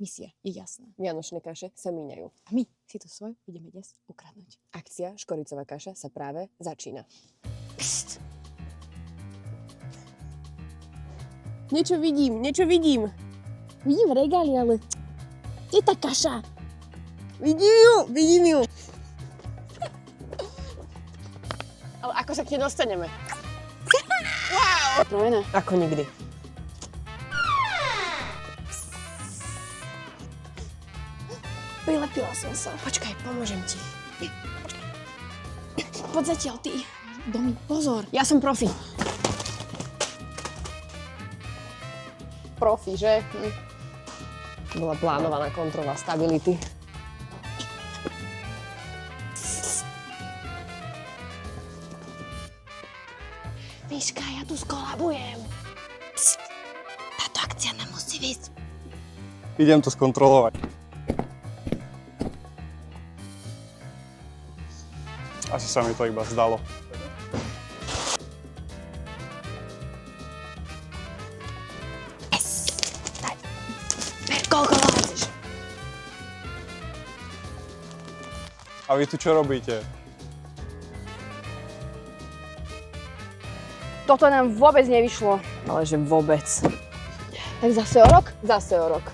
Misia je jasná. Vianočné kaše sa míňajú. A my si to svoje ideme dnes ukradnúť. Akcia Škoricová kaša sa práve začína. Pst. Niečo vidím. Vidím regály, ale kde je tá kaša? Vidím ju. Ale ako sa k nej dostaneme? Wow! Trojné. Ako nikdy. Prilepila som sa. Počkaj, pomôžem ti. Poď zatiaľ ty. Domi, pozor. Ja som profi. Profi, že? Bola plánovaná kontrola stability. Miška, ja tu skolabujem. Pst. Táto akcia nám musí výsť. Idem to skontrolovať. Asi sa mi to iba zdalo. Yes. Daj. Ver, koľko vládzeš? A vy tu čo robíte? Toto nám vôbec nevyšlo. Ale že vôbec. Tak zase o rok? Zase o rok.